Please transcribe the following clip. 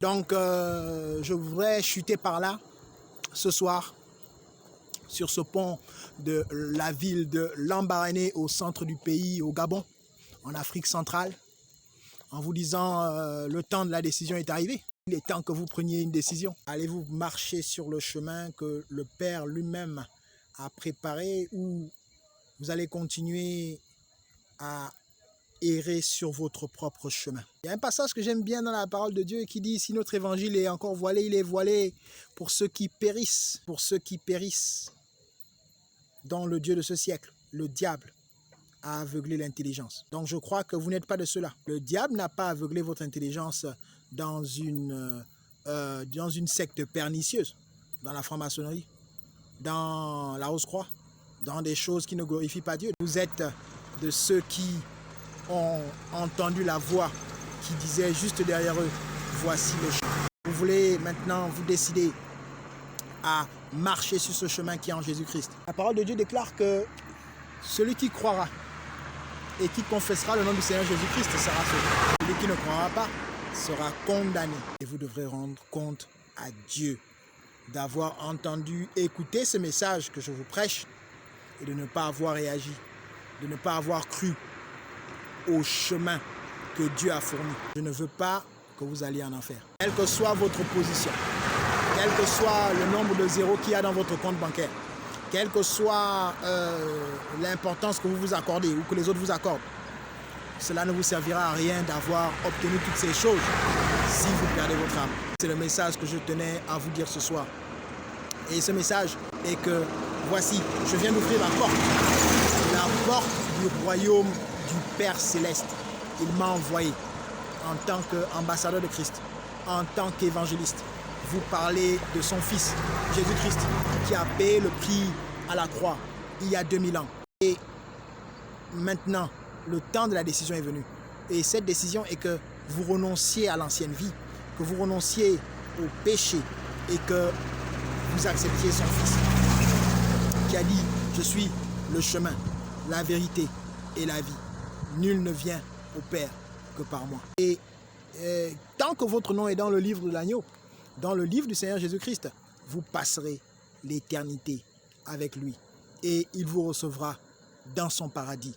Donc, je voudrais chuter par là, ce soir, sur ce pont de la ville de Lambaréné, au centre du pays, au Gabon, en Afrique centrale, en vous disant le temps de la décision est arrivé. Il est temps que vous preniez une décision. Allez-vous marcher sur le chemin que le Père lui-même a préparé, ou vous allez continuer à errer sur votre propre chemin? Il y a un passage que j'aime bien dans la parole de Dieu qui dit: si notre évangile est encore voilé, il est voilé pour ceux qui périssent, dont le Dieu de ce siècle, le diable, a aveuglé l'intelligence. Donc je crois que vous n'êtes pas de ceux-là. Le diable n'a pas aveuglé votre intelligence dans une secte pernicieuse, dans la franc-maçonnerie, dans la Rose-Croix, dans des choses qui ne glorifient pas Dieu. Vous êtes de ceux qui ont entendu la voix qui disait juste derrière eux: voici le chemin. Vous voulez maintenant vous décider à marcher sur ce chemin qui est en Jésus-Christ. La parole de Dieu déclare que celui qui croira et qui confessera le nom du Seigneur Jésus-Christ sera sauvé. Celui qui ne croira pas sera condamné. Et vous devrez rendre compte à Dieu d'avoir entendu, écouté ce message que je vous prêche et de ne pas avoir réagi, de ne pas avoir cru au chemin que Dieu a fourni. Je ne veux pas que vous alliez en enfer. Quelle que soit votre position, quel que soit le nombre de zéros qu'il y a dans votre compte bancaire, quelle que soit l'importance que vous vous accordez ou que les autres vous accordent, cela ne vous servira à rien d'avoir obtenu toutes ces choses si vous perdez votre âme. C'est le message que je tenais à vous dire ce soir. Et ce message est que voici, je viens d'ouvrir la porte du royaume du Père Céleste. Il m'a envoyé en tant qu'ambassadeur de Christ, en tant qu'évangéliste, vous parler de son Fils, Jésus-Christ, qui a payé le prix à la croix il y a 2000 ans. Et maintenant, le temps de la décision est venu. Et cette décision est que vous renonciez à l'ancienne vie, que vous renonciez au péché et que vous acceptiez son Fils, qui a dit: je suis le chemin, la vérité et la vie. Nul ne vient au Père que par moi. Et tant que votre nom est dans le livre de l'agneau, dans le livre du Seigneur Jésus-Christ, vous passerez l'éternité avec lui. Et il vous recevra dans son paradis